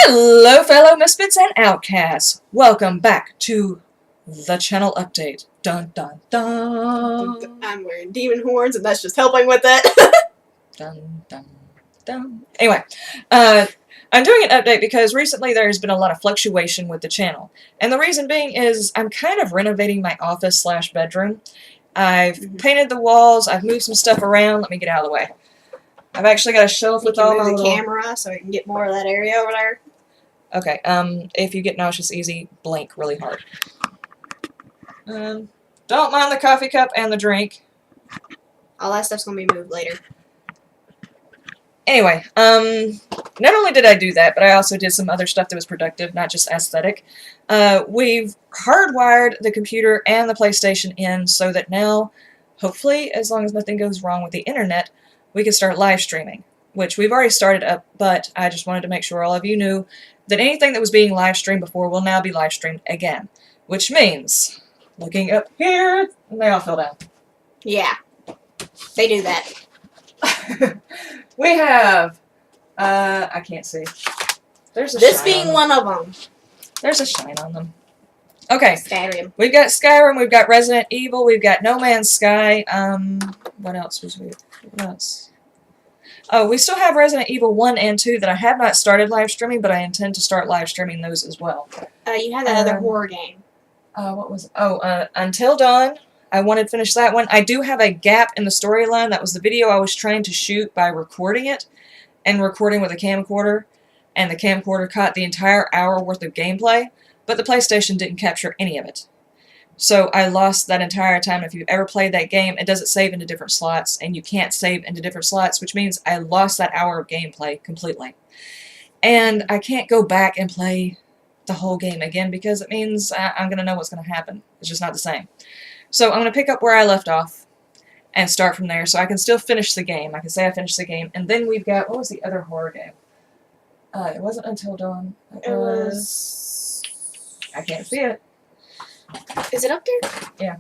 Hello, fellow misfits and outcasts. Welcome back to the channel update. Dun dun dun. I'm wearing demon horns, and that's just helping with it. Dun dun dun. Anyway, I'm doing an update because recently there's been a lot of fluctuation with the channel, and the reason being is I'm kind of renovating my office / bedroom. I've painted the walls. I've moved some stuff around. Let me get out of the way. I've actually got a shelf with all my little camera so I can get more of that area over there. Okay, if you get nauseous easy, blink really hard. Don't mind the coffee cup and the drink. All that stuff's gonna be moved later. Anyway, not only did I do that, but I also did some other stuff that was productive, not just aesthetic. We've hardwired the computer and the PlayStation in so that now, hopefully, as long as nothing goes wrong with the internet, we can start live streaming, which we've already started up, but I just wanted to make sure all of you knew that anything that was being live streamed before will now be live streamed again, which means, looking up here, they all fell down. Yeah, they do that. We have, I can't see. There's a this shine being on them. one of them. There's a shine on them. Okay. Skyrim. We've got Skyrim, we've got Resident Evil, we've got No Man's Sky, what else was we, what else? Oh, we still have Resident Evil 1 and 2 that I have not started live streaming, but I intend to start live streaming those as well. You had that other horror game. What was it? Oh, Until Dawn. I wanted to finish that one. I do have a gap in the storyline. That was the video I was trying to shoot by recording it, and recording with a camcorder, and the camcorder caught the entire hour worth of gameplay, but the PlayStation didn't capture any of it. So I lost that entire time. If you've ever played that game, it doesn't save into different slots, and you can't save into different slots, which means I lost that hour of gameplay completely. And I can't go back and play the whole game again because it means I'm going to know what's going to happen. It's just not the same. So I'm going to pick up where I left off and start from there so I can still finish the game. I can say I finished the game. And then we've got, what was the other horror game? It wasn't Until Dawn. It was... I can't see it. Is it up there? Yeah.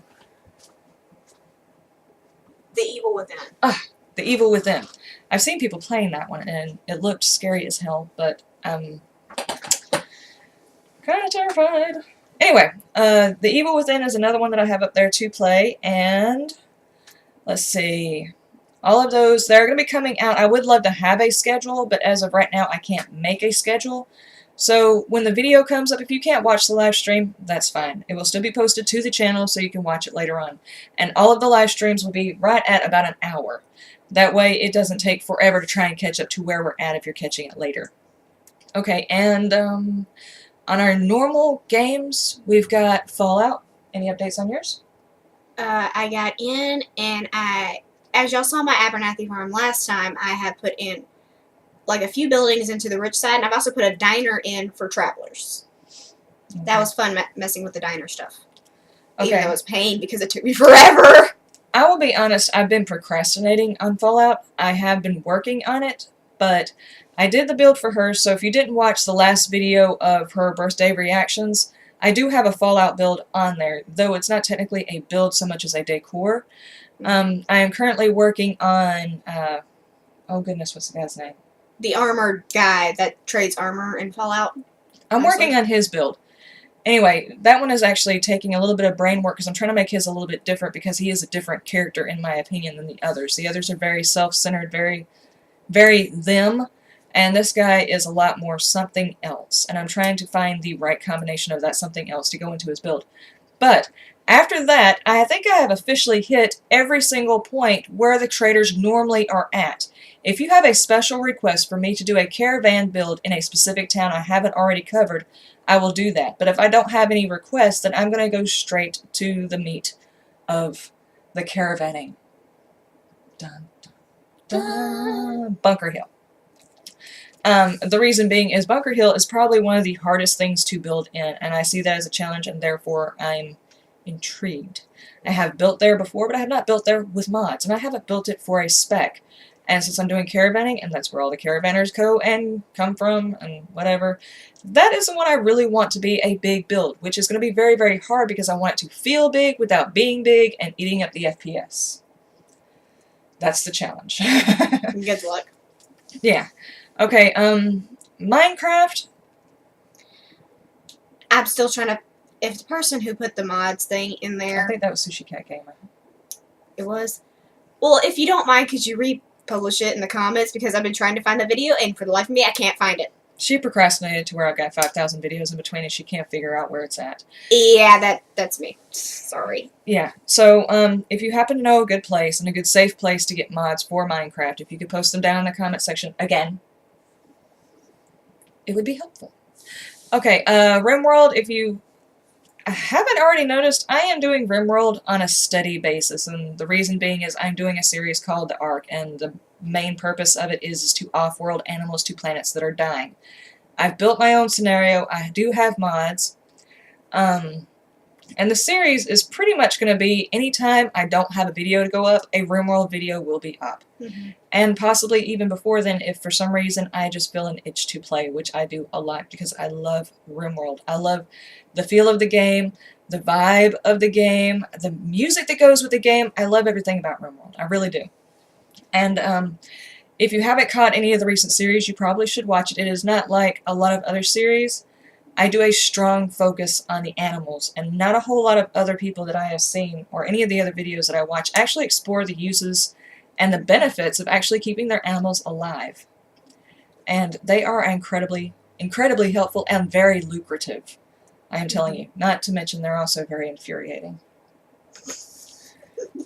The Evil Within. The Evil Within. I've seen people playing that one, and it looked scary as hell, but I'm kind of terrified. Anyway, The Evil Within is another one that I have up there to play, and let's see. All of those, they're going to be coming out. I would love to have a schedule, but as of right now, I can't make a schedule. So when the video comes up, if you can't watch the live stream, that's fine. It will still be posted to the channel so you can watch it later on. And all of the live streams will be right at about an hour. That way it doesn't take forever to try and catch up to where we're at if you're catching it later. Okay, and on our normal games, we've got Fallout. Any updates on yours? I got in, and as y'all saw my Abernathy farm last time, I have put in like a few buildings into the rich side, and I've also put a diner in for travelers. Okay. That was fun messing with the diner stuff. Okay. Even though it was pain because it took me forever. I will be honest, I've been procrastinating on Fallout. I have been working on it, but I did the build for her, so if you didn't watch the last video of her birthday reactions, I do have a Fallout build on there, though it's not technically a build so much as a decor. I am currently working on, oh goodness, what's the guy's name? The armored guy that trades armor in Fallout. I'm working on his build. Anyway, that one is actually taking a little bit of brain work because I'm trying to make his a little bit different because he is a different character in my opinion than the others. The others are very self-centered, very, very them, and this guy is a lot more something else. And I'm trying to find the right combination of that something else to go into his build. But after that, I think I have officially hit every single point where the traders normally are at. If you have a special request for me to do a caravan build in a specific town I haven't already covered, I will do that. But if I don't have any requests, then I'm going to go straight to the meat of the caravanning. Dun, dun, dun. Bunker Hill. The reason being is Bunker Hill is probably one of the hardest things to build in, and I see that as a challenge, and therefore I'm intrigued. I have built there before, but I have not built there with mods, and I haven't built it for a spec. And since I'm doing caravanning, and that's where all the caravanners go and come from, and whatever, that is the one I really want to be a big build, which is going to be very, very hard because I want it to feel big without being big and eating up the FPS. That's the challenge. Good luck. Yeah. Okay, Minecraft, I'm still trying to. If the person who put the mods thing in I there, think that was Sushi Cat Gamer. it was. Well, if you don't mind, could you republish it in the comments? Because I've been trying to find the video, and for the life of me, I can't find it. She procrastinated to where I've got 5,000 videos in between and she can't figure out where it's at. Yeah, that's me. Sorry. Yeah, so if you happen to know a good place and a good safe place to get mods for Minecraft, if you could post them down in the comment section, again, it would be helpful. Okay, RimWorld, if you haven't already noticed, I am doing RimWorld on a steady basis, and the reason being is I'm doing a series called The Ark, and the main purpose of it is to off-world animals to planets that are dying. I've built my own scenario, I do have mods, and the series is pretty much going to be, anytime I don't have a video to go up, a RimWorld video will be up. Mm-hmm. And possibly even before then, if for some reason I just feel an itch to play, which I do a lot because I love RimWorld. I love the feel of the game, the vibe of the game, the music that goes with the game. I love everything about RimWorld. I really do. And if you haven't caught any of the recent series, you probably should watch it. It is not like a lot of other series. I do a strong focus on the animals, and not a whole lot of other people that I have seen, or any of the other videos that I watch, actually explore the uses and the benefits of actually keeping their animals alive. And they are incredibly, incredibly helpful and very lucrative. I am telling you. Not to mention they're also very infuriating.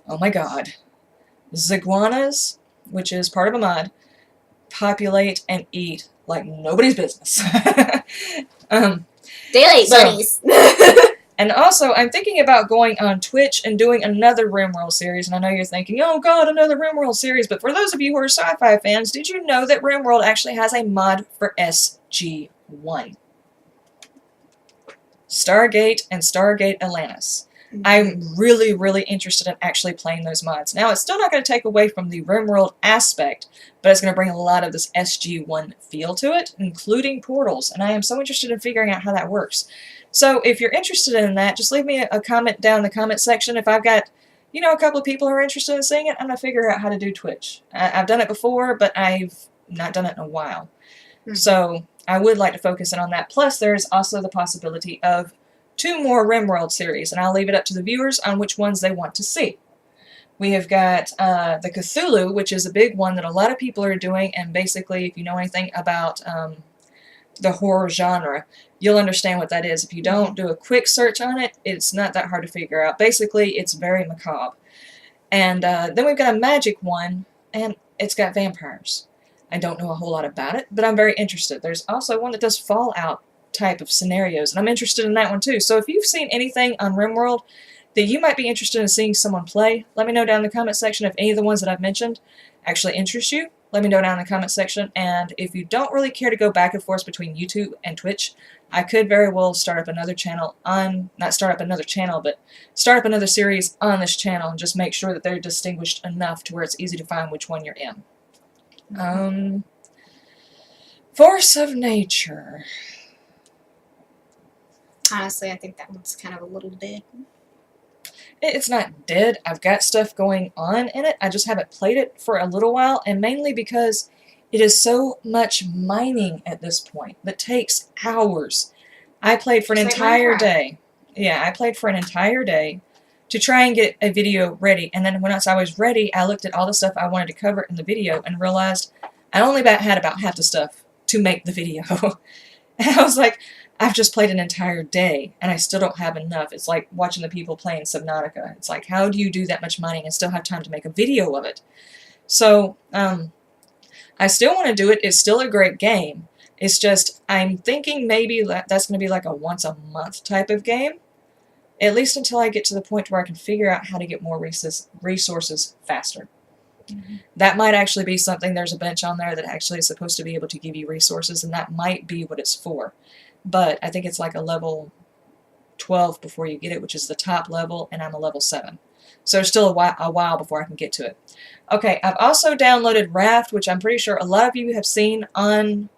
Oh my god. Ziguanas, which is part of a mod, populate and eat like nobody's business. Daily bunnies. And also, I'm thinking about going on Twitch and doing another RimWorld series, and I know you're thinking, oh god, another RimWorld series, but for those of you who are sci-fi fans, did you know that RimWorld actually has a mod for SG-1? Stargate and Stargate Atlantis. I'm really, really interested in actually playing those mods. Now, it's still not going to take away from the RimWorld aspect, but it's going to bring a lot of this SG-1 feel to it, including portals, and I am so interested in figuring out how that works. So, if you're interested in that, just leave me a comment down in the comment section. If I've got, you know, a couple of people who are interested in seeing it, I'm going to figure out how to do Twitch. I've done it before, but I've not done it in a while. So, I would like to focus in on that. Plus, there's also the possibility of 2 more RimWorld series, and I'll leave it up to the viewers on which ones they want to see. We have got the Cthulhu, which is a big one that a lot of people are doing, and basically, if you know anything about the horror genre, you'll understand what that is. If you don't do a quick search on it, it's not that hard to figure out. Basically, it's very macabre. And then we've got a magic one, and it's got vampires. I don't know a whole lot about it, but I'm very interested. There's also one that does Fallout type of scenarios, and I'm interested in that one too. So if you've seen anything on RimWorld that you might be interested in seeing someone play, let me know down in the comment section. If any of the ones that I've mentioned actually interest you, let me know down in the comment section. And if you don't really care to go back and forth between YouTube and Twitch, I could very well start up another channel on, not start up another channel, but start up another series on this channel and just make sure that they're distinguished enough to where it's easy to find which one you're in. Force of Nature. Honestly, I think that one's kind of a little dead. It's not dead. I've got stuff going on in it. I just haven't played it for a little while, and mainly because it is so much mining at this point that takes hours. I played for an entire day. Yeah, I played for an entire day to try and get a video ready, and then once I was ready, I looked at all the stuff I wanted to cover in the video and realized I only had about half the stuff to make the video. And I was like, I've just played an entire day, and I still don't have enough. It's like watching the people playing Subnautica. It's like, how do you do that much mining and still have time to make a video of it? So, I still want to do it. It's still a great game. It's just, I'm thinking maybe that's going to be like a once-a-month type of game, at least until I get to the point where I can figure out how to get more resources faster. That might actually be something. There's a bench on there that actually is supposed to be able to give you resources, and that might be what it's for. But I think it's like a level 12 before you get it, which is the top level, and I'm a level 7. So there's still a while before I can get to it. Okay, I've also downloaded Raft, which I'm pretty sure a lot of you have seen on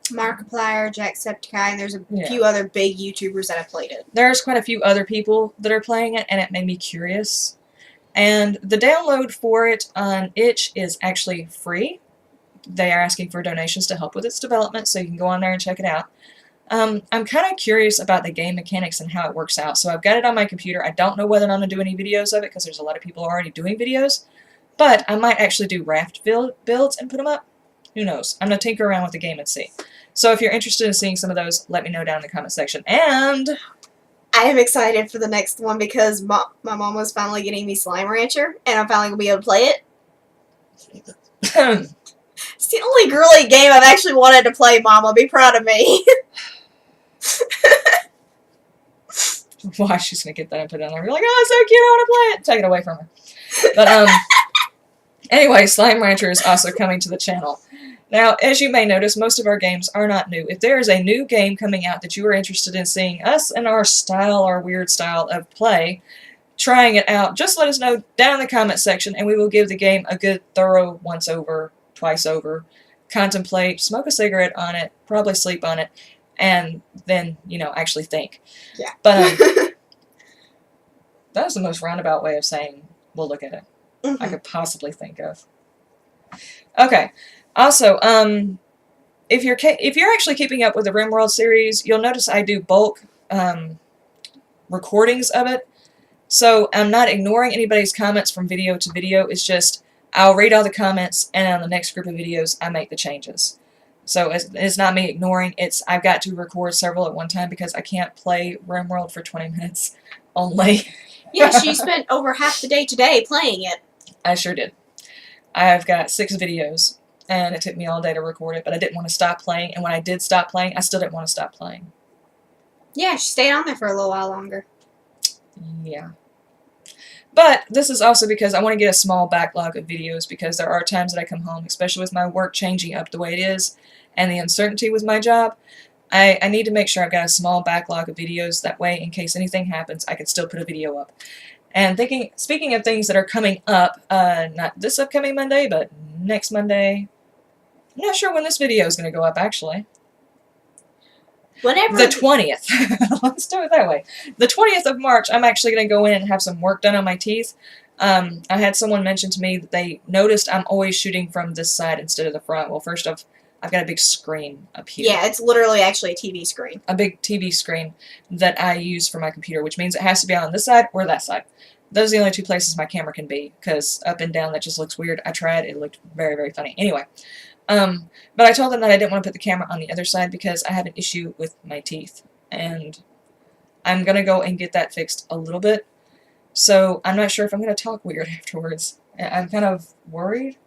Markiplier, Jacksepticeye, and there's a few other big YouTubers that have played it. There's quite a few other people that are playing it, and it made me curious. And the download for it on itch is actually free. They are asking for donations to help with its development, so you can go on there and check it out. I'm kind of curious about the game mechanics and how it works out. So I've got it on my computer. I don't know whether or not I'm going to do any videos of it because there's a lot of people already doing videos. But I might actually do raft builds and put them up. Who knows? I'm going to tinker around with the game and see. So if you're interested in seeing some of those, let me know down in the comment section. And I am excited for the next one because my mom was finally getting me Slime Rancher, and I'm finally going to be able to play it. It's the only girly game I've actually wanted to play, Mama. Be proud of me. Why she's going to get that and put it on there. You're like, oh, it's so cute, I want to play it. Take it away from her. But, anyway, Slime Rancher is also coming to the channel. Now, as you may notice, most of our games are not new. If there is a new game coming out that you are interested in seeing us and our style, our weird style of play, trying it out, just let us know down in the comment section, and we will give the game a good, thorough once over, twice over, contemplate, smoke a cigarette on it, probably sleep on it, and then, you know, actually think. Yeah. But, that was the most roundabout way of saying we'll look at it I could possibly think of. Okay. Also, if you're actually keeping up with the RimWorld series, you'll notice I do bulk recordings of it. So I'm not ignoring anybody's comments from video to video. It's just I'll read all the comments, and on the next group of videos, I make the changes. So it's not me ignoring. It's I've got to record several at one time because I can't play RimWorld for 20 minutes only. Yes, you spent over half the day today playing it. I sure did. I've got 6 videos, and it took me all day to record it, but I didn't want to stop playing, and when I did stop playing, I still didn't want to stop playing. Yeah, she stayed on there for a little while longer. Yeah. But this is also because I want to get a small backlog of videos because there are times that I come home, especially with my work changing up the way it is, and the uncertainty with my job, I need to make sure I've got a small backlog of videos. That way, in case anything happens, I can still put a video up. And speaking of things that are coming up, not this upcoming Monday, but next Monday. I'm not sure when this video is going to go up, actually. Whenever The 20th. Let's do it that way. The 20th of March, I'm actually going to go in and have some work done on my teeth. I had someone mention to me that they noticed I'm always shooting from this side instead of the front. Well, first off, I've got a big screen up here. Yeah, it's literally actually a TV screen. A big TV screen that I use for my computer, which means it has to be on this side or that side. Those are the only 2 places my camera can be, because up and down that just looks weird. I tried, it looked very, very funny. Anyway, but I told them that I didn't want to put the camera on the other side because I have an issue with my teeth, and I'm going to go and get that fixed a little bit. So I'm not sure if I'm going to talk weird afterwards. I'm kind of worried.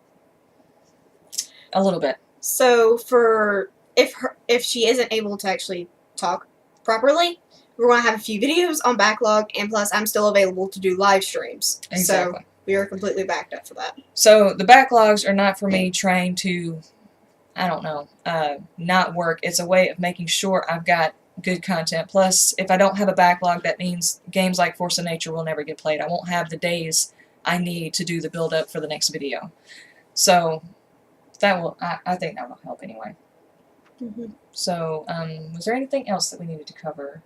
A little bit. So for if she isn't able to actually talk properly, we're going to have a few videos on backlog, and plus I'm still available to do live streams. Exactly. So we are completely backed up for that. So the backlogs are not for me trying to, I don't know, not work. It's a way of making sure I've got good content. Plus, if I don't have a backlog, that means games like Force of Nature will never get played. I won't have the days I need to do the build-up for the next video. So that will, I think that will help anyway. So, was there anything else that we needed to cover?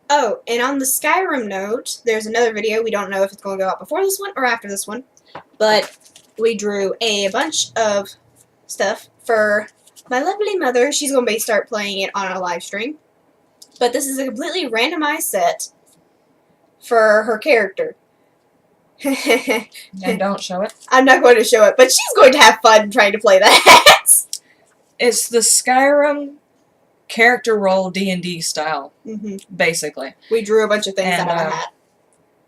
Oh, and on the Skyrim note, there's another video. We don't know if it's going to go out before this one or after this one, but we drew a bunch of stuff for my lovely mother. She's going to start playing it on a live stream, but this is a completely randomized set for her character. And don't show it. I'm not going to show it, but she's going to have fun trying to play that. It's the Skyrim character role D&D style, basically. We drew a bunch of things out of a hat.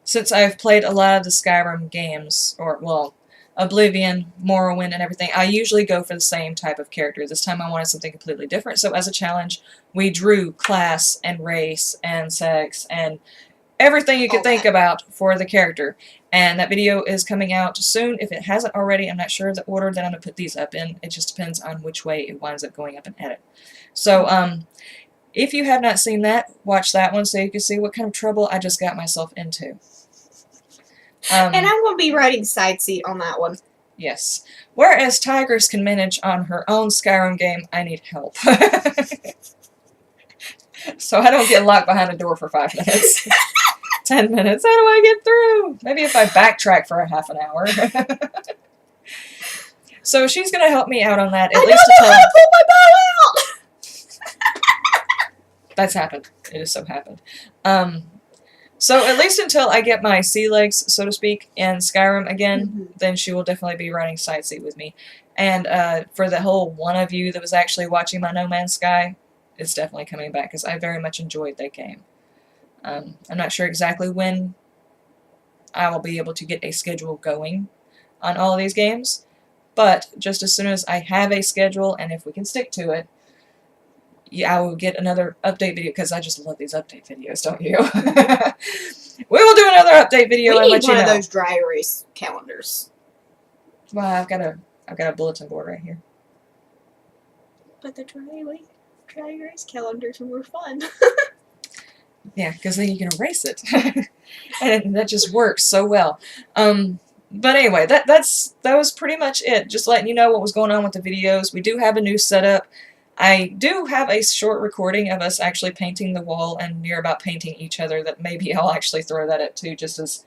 Since I've played a lot of the Skyrim games, or, well, Oblivion, Morrowind, and everything, I usually go for the same type of character. This time I wanted something completely different, so as a challenge, we drew class and race and sex and everything you could think about for the character. And that video is coming out soon. If it hasn't already, I'm not sure the order that I'm going to put these up in. It just depends on which way it winds up going up in edit. So, if you have not seen that, watch that one so you can see what kind of trouble I just got myself into. And I'm going to be writing side seat on that one. Yes. Whereas Tigress can manage on her own Skyrim game, I need help. So I don't get locked behind a door for 5 minutes. 10 minutes. How do I get through? Maybe if I backtrack for a half an hour. So she's going to help me out on that. At least I don't know how to pull my bow out! That's happened. It has so happened. So at least until I get my sea legs, so to speak, in Skyrim again, then she will definitely be running Sightsee with me. And for the whole one of you that was actually watching my No Man's Sky, it's definitely coming back because I very much enjoyed that game. I'm not sure exactly when I will be able to get a schedule going on all of these games, but just as soon as I have a schedule and if we can stick to it, yeah, I will get another update video because I just love these update videos, don't you? We will do another update video We and need let you one know. of those dry erase calendars. Well, I've got a bulletin board right here. But the dry erase calendars were fun. Yeah, because then you can erase it, and that just works so well. But anyway, that was pretty much it. Just letting you know what was going on with the videos. We do have a new setup. I do have a short recording of us actually painting the wall and near about painting each other that maybe I'll actually throw that up too, just as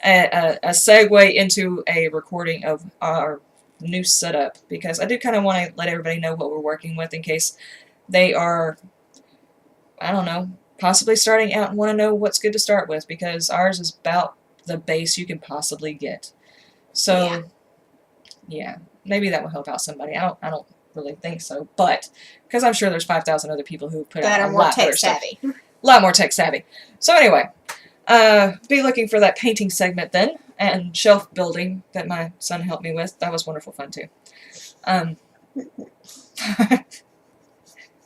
a segue into a recording of our new setup, because I do kind of want to let everybody know what we're working with in case they are, I don't know, possibly starting out and want to know what's good to start with, because ours is about the base you can possibly get. So, yeah, maybe that will help out somebody. I don't really think so, but because I'm sure there's 5,000 other people who put out a lot better stuff. A lot more tech savvy. So anyway, be looking for that painting segment then, and shelf building that my son helped me with. That was wonderful fun too.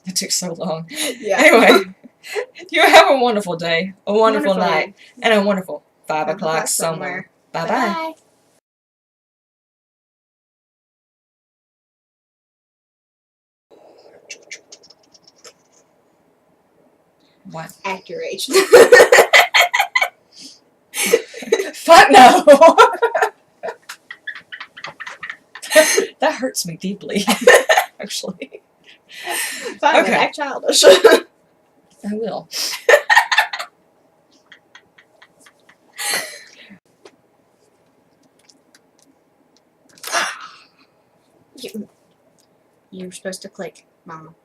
It took so long. Yeah. Anyway, you have a wonderful day, a wonderful night, and a wonderful 5 o'clock somewhere. Bye-bye. What? Act your age. Fuck no! That hurts me deeply, actually. Fine, Okay. act childish. I will. You're supposed to click, Mama.